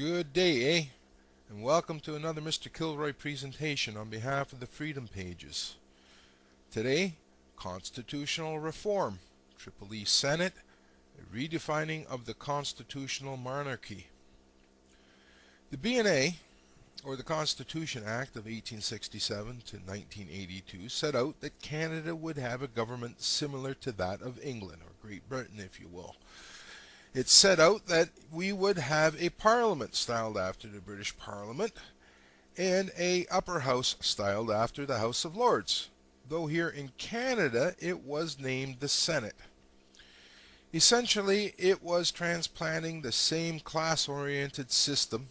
Good day, eh? And welcome to another Mr. Kilroy presentation on behalf of the Freedom Pages. Today, Constitutional Reform, Triple E Senate, a redefining of the constitutional monarchy. The B&A, or the Constitution Act of 1867 to 1982, set out that Canada would have a government similar to that of England, or Great Britain if you will. It set out that we would have a parliament styled after the British Parliament and a upper house styled after the House of Lords, though here in Canada it was named the Senate. Essentially, it was transplanting the same class-oriented system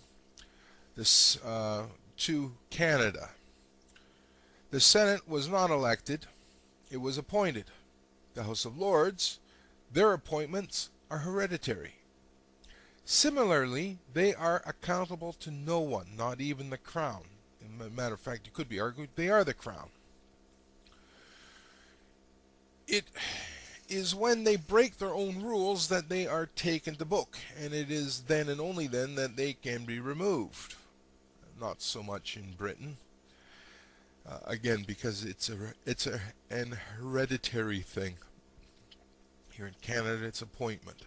to Canada. The Senate was not elected, it was appointed. The House of Lords, their appointments are hereditary. Similarly, they are accountable to no one, not even the Crown. As a matter of fact, it could be argued they are the Crown. It is when they break their own rules that they are taken to book, and it is then and only then that they can be removed. Not so much in Britain, again because it's an hereditary thing. Here in Canada, it's appointment.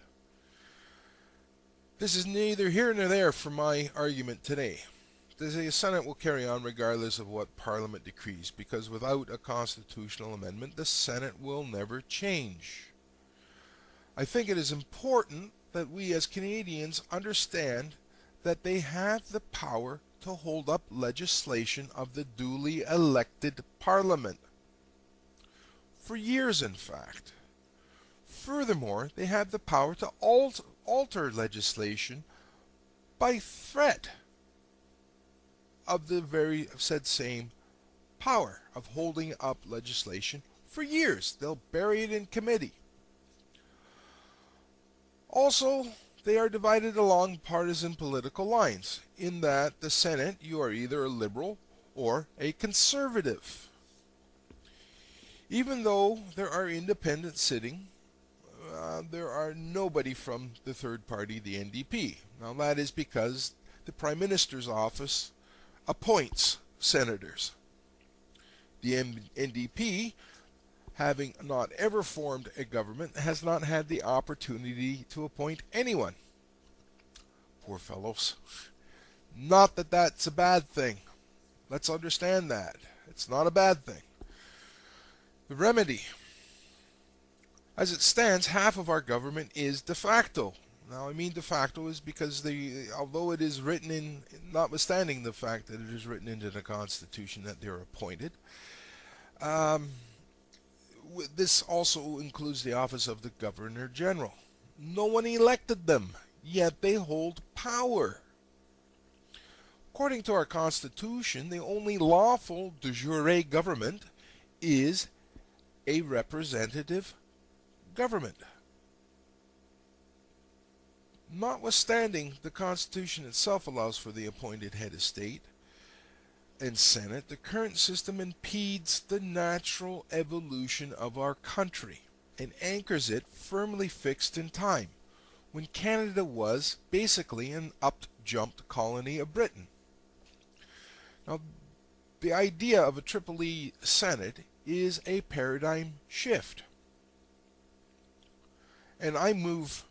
This is neither here nor there for my argument today. The Senate will carry on regardless of what Parliament decrees, because without a constitutional amendment, the Senate will never change. I think it is important that we as Canadians understand that they have the power to hold up legislation of the duly elected Parliament. For years, in fact. Furthermore, they have the power to alter legislation by threat of the very said same power of holding up legislation for years. They'll bury it in committee. Also, they are divided along partisan political lines, in that the Senate, you are either a liberal or a conservative. Even though there are independents sitting, there are nobody from the third party, the NDP. Now that is because the Prime Minister's office appoints senators. The NDP, having not ever formed a government, has not had the opportunity to appoint anyone. Poor fellows. Not that that's a bad thing. Let's understand that. It's not a bad thing. The remedy. As it stands, half of our government is de facto. Now, I mean de facto is because although it is written in, notwithstanding the fact that it is written into the Constitution that they're appointed, this also includes the office of the Governor General. No one elected them, yet they hold power. According to our Constitution, the only lawful de jure government is a representative government. Notwithstanding, the Constitution itself allows for the appointed head of state and Senate, the current system impedes the natural evolution of our country and anchors it firmly fixed in time, when Canada was basically an up-jumped colony of Britain. Now, the idea of a Triple E Senate is a paradigm shift. And I move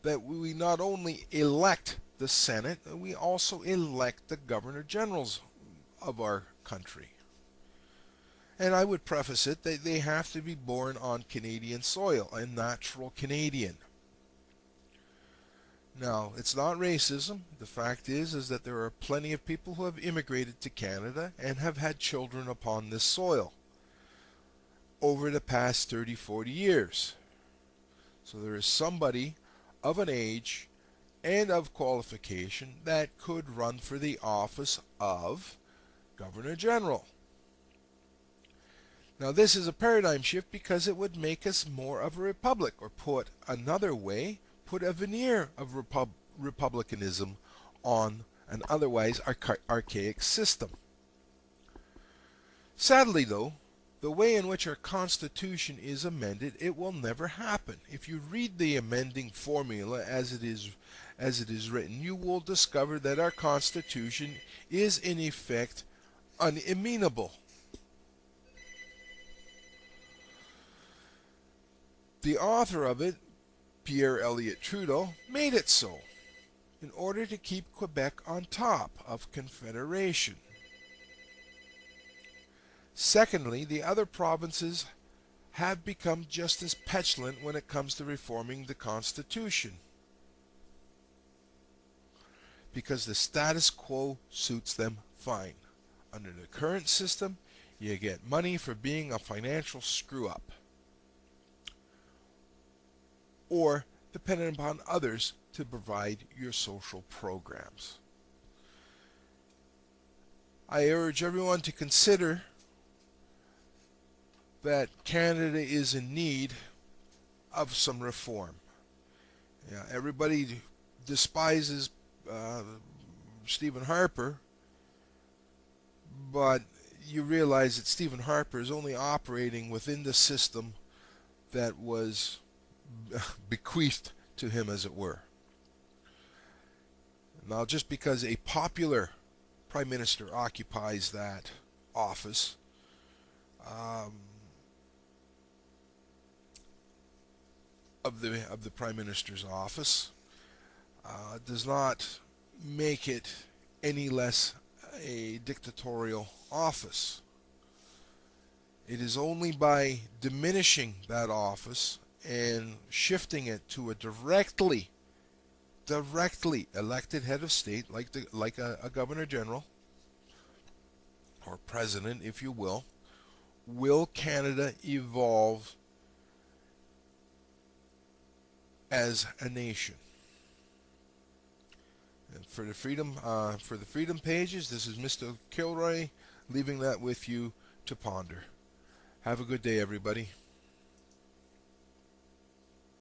that we not only elect the Senate, we also elect the Governor Generals of our country. And I would preface it that they have to be born on Canadian soil, a natural Canadian. Now, it's not racism. The fact is that there are plenty of people who have immigrated to Canada and have had children upon this soil over the past 30, 40 years. So there is somebody of an age and of qualification that could run for the office of Governor General. Now this is a paradigm shift because it would make us more of a republic, or put another way, put a veneer of republicanism on an otherwise archaic system. Sadly though, the way in which our Constitution is amended, it will never happen. If you read the amending formula as it is written, you will discover that our Constitution is in effect unamenable. The author of it, Pierre Elliott Trudeau, made it so in order to keep Quebec on top of Confederation. Secondly, the other provinces have become just as petulant when it comes to reforming the Constitution, because the status quo suits them fine. Under the current system, you get money for being a financial screw-up, or dependent upon others to provide your social programs. I urge everyone to consider that Canada is in need of some reform. Yeah, everybody despises Stephen Harper, but you realize that Stephen Harper is only operating within the system that was bequeathed to him, as it were. Now, just because a popular Prime Minister occupies that office, of the Prime Minister's office, does not make it any less a dictatorial office. It is only by diminishing that office and shifting it to a directly elected head of state, like a governor general or president, if you will Canada evolve as a nation. And for the Freedom Pages, this is Mr. Kilroy, leaving that with you to ponder. Have a good day, everybody.